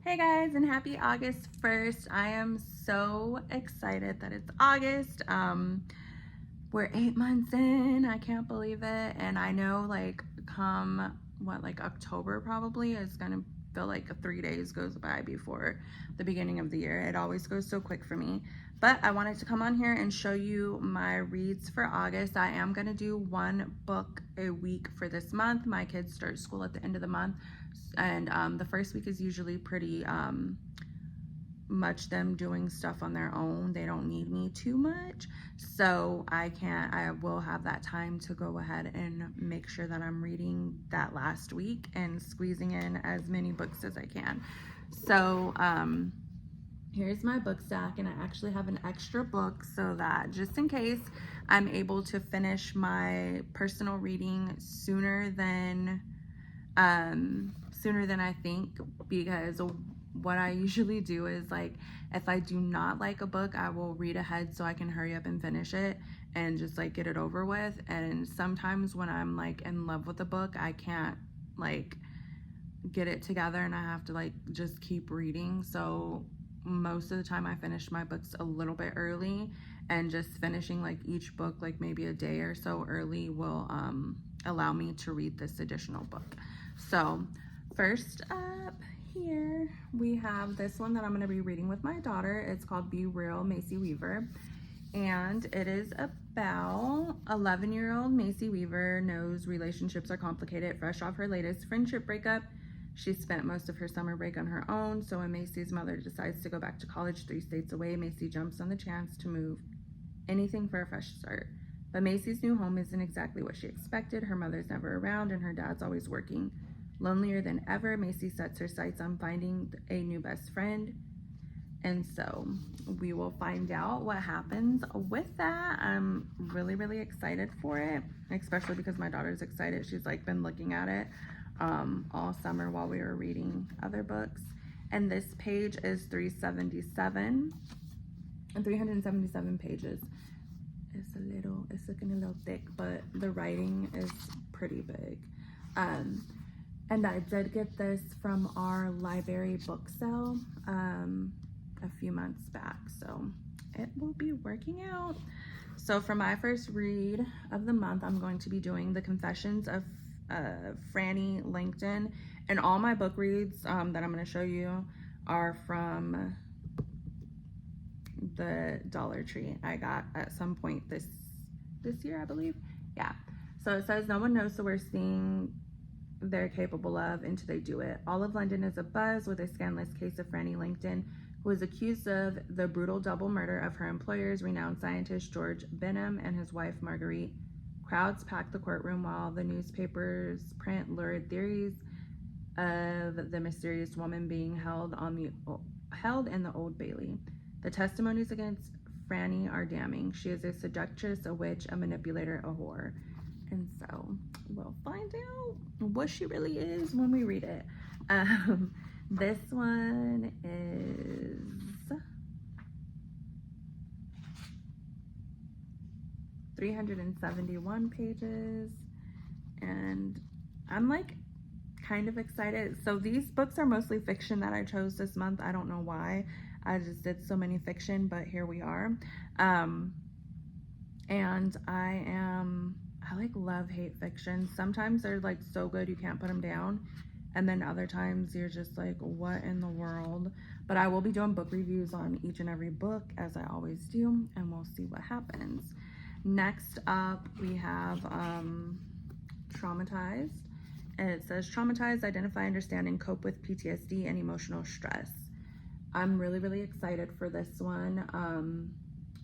Hey guys, and happy August 1st. I am so excited that it's August. We're 8 months in. I can't believe it. And I know come October probably is gonna feel like 3 days goes by before the beginning of the year. It always goes so quick for me. But I wanted to come on here and show you my reads for August. I am gonna do one book a week for this month. My kids start school at the end of the month. And the first week is usually pretty much them doing stuff on their own. They don't need me too much, so I will have that time to go ahead and make sure that I'm reading that last week and squeezing in as many books as I can. So here's my book stack, and I actually have an extra book so that just in case I'm able to finish my personal reading sooner than I think, because what I usually do is if I do not like a book, I will read ahead so I can hurry up and finish it and just get it over with. And sometimes when I'm in love with a book, I can't get it together and I have to just keep reading. So most of the time I finish my books a little bit early, and just finishing each book maybe a day or so early will allow me to read this additional book. So first up here we have this one that I'm going to be reading with my daughter. It's called Be Real, Macy Weaver, and it is about 11-year-old Macy Weaver knows relationships are complicated. Fresh off her latest friendship breakup, she spent most of her summer break on her own. So when Macy's mother decides to go back to college 3 states away, Macy jumps on the chance to move anything for a fresh start. But Macy's new home isn't exactly what she expected. Her mother's never around and her dad's always working. Lonelier than ever, Macy sets her sights on finding a new best friend. And so we will find out what happens with that. I'm really, really excited for it, especially because my daughter's excited. She's been looking at it all summer while we were reading other books. And this page is 377 and 377 pages. It's looking a little thick, but the writing is pretty big. And I did get this from our library book sale a few months back, so it will be working out. So for my first read of the month, I'm going to be doing The Confessions of Fannie Langton, and all my book reads that I'm going to show you are from the Dollar Tree I got at some point this year, I believe. Yeah. So it says, no one knows the worst thing they're capable of until they do it. All of London is abuzz with a scandalous case of Fannie Langton, who was accused of the brutal double murder of her employer's renowned scientist George Benham and his wife Marguerite. Crowds packed the courtroom while the newspapers print lurid theories of the mysterious woman being held in the Old Bailey. The testimonies against Fannie are damning. She is a seductress, a witch, a manipulator, a whore. And so we'll find out what she really is when we read it. This one is 371 pages, and I'm kind of excited. So these books are mostly fiction that I chose this month. I don't know why. I just did so many fiction, but here we are. And I love-hate fiction. Sometimes they're so good you can't put them down, and then other times you're just what in the world? But I will be doing book reviews on each and every book, as I always do, and we'll see what happens. Next up we have Traumatized, and it says, Traumatized, identify, understand, and cope with PTSD and emotional stress. I'm really, really excited for this one.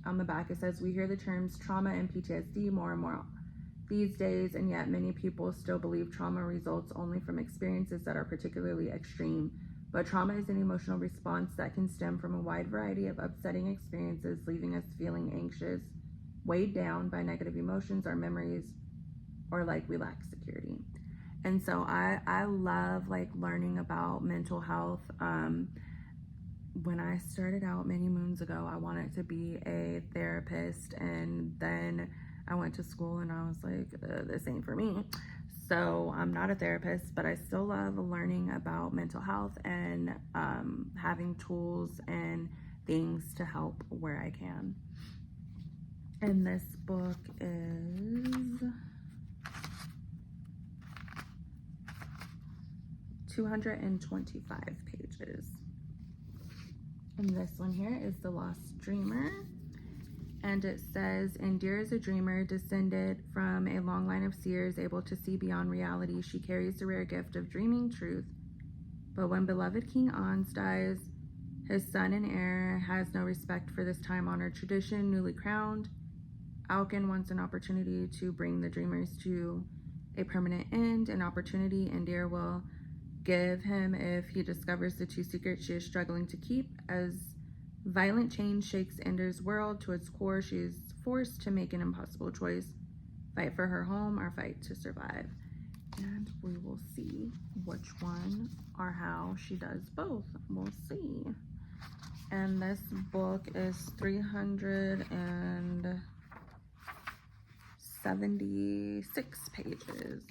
On the back it says, we hear the terms trauma and PTSD more and more these days, and yet many people still believe trauma results only from experiences that are particularly extreme. But trauma is an emotional response that can stem from a wide variety of upsetting experiences, leaving us feeling anxious, weighed down by negative emotions or memories, or we lack security. And so I love learning about mental health. When I started out many moons ago, I wanted to be a therapist, and then I went to school and I was this ain't for me. So I'm not a therapist, but I still love learning about mental health and having tools and things to help where I can. And this book is 225 pages. And this one here is The Lost Dreamer. And it says, Indira is a dreamer, descended from a long line of seers, able to see beyond reality. She carries the rare gift of dreaming truth. But when beloved King Ans dies, his son and heir has no respect for this time-honored tradition. Newly crowned, Alkin wants an opportunity to bring the dreamers to a permanent end, an opportunity Indira will give him if he discovers the two secrets she is struggling to keep. As violent change shakes Indira's world to its core, she is forced to make an impossible choice: fight for her home or fight to survive. And we will see which one or how she does both. We'll see. And this book is 376 pages.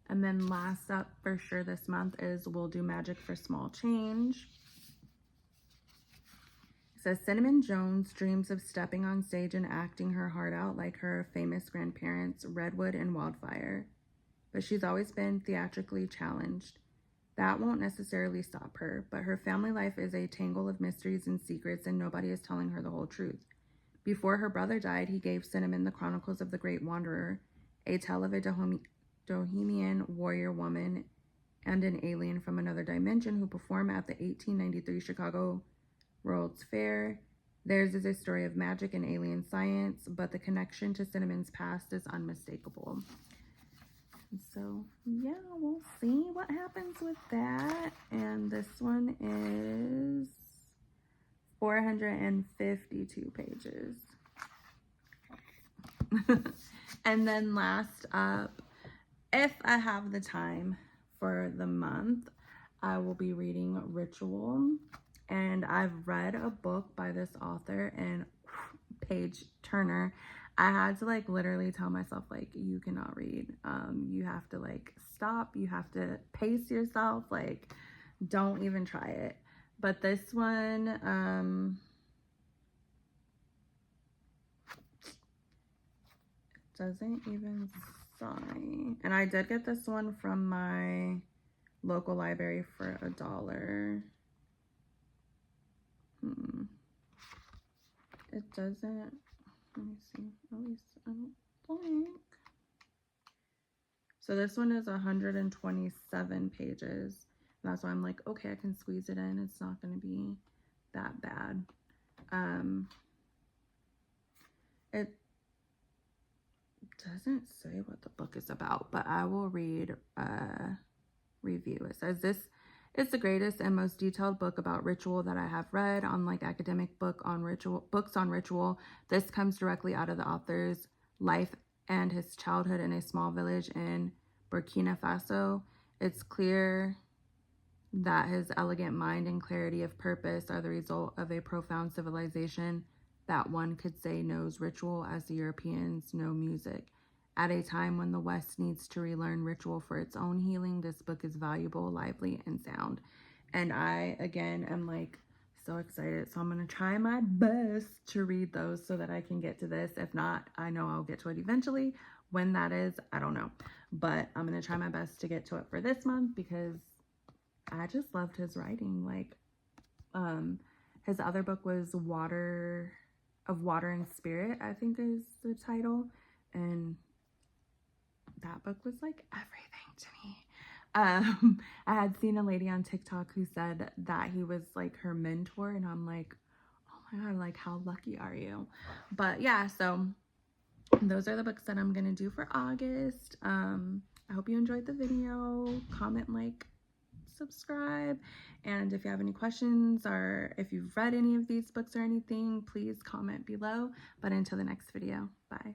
And then last up for sure this month is We'll Do Magic for Small Change. It says, Cinnamon Jones dreams of stepping on stage and acting her heart out like her famous grandparents, Redwood and Wildfire. But she's always been theatrically challenged. That won't necessarily stop her, but her family life is a tangle of mysteries and secrets, and nobody is telling her the whole truth. Before her brother died, he gave Cinnamon the Chronicles of the Great Wanderer, a tale of a Bohemian warrior woman and an alien from another dimension who perform at the 1893 Chicago World's Fair. Theirs is a story of magic and alien science, but the connection to Cinnamon's past is unmistakable. And so, yeah, we'll see what happens with that. And this one is 452 pages. And then last up, if I have the time for the month, I will be reading Ritual. And I've read a book by this author, and Page Turner. I had to like literally tell myself, like, you cannot read. You have to like stop. You have to pace yourself. Like, don't even try it. But this one, doesn't even say. And I did get this one from my local library for $1. It doesn't, let me see, at least I don't think. So this one is 127 pages. That's why I'm like, okay, I can squeeze it in. It's not going to be that bad. It doesn't say what the book is about, but I will read a review. It says, this is the greatest and most detailed book about ritual that I have read. Unlike academic books on ritual, this comes directly out of the author's life and his childhood in a small village in Burkina Faso. It's clear that his elegant mind and clarity of purpose are the result of a profound civilization that one could say knows ritual as the Europeans know music. At a time when the West needs to relearn ritual for its own healing, this book is valuable, lively, and sound. And I, again, am like so excited. So I'm going to try my best to read those so that I can get to this. If not, I know I'll get to it eventually. When that is, I don't know. But I'm going to try my best to get to it for this month because I just loved his writing. Like, his other book was Water and Spirit, I think is the title. And that book was like everything to me. I had seen a lady on TikTok who said that he was like her mentor, and I'm like, oh my god, like how lucky are you? But yeah, so those are the books that I'm gonna do for August. I hope you enjoyed the video. Comment, like, subscribe, and if you have any questions or if you've read any of these books or anything, please comment below. But until the next video, bye.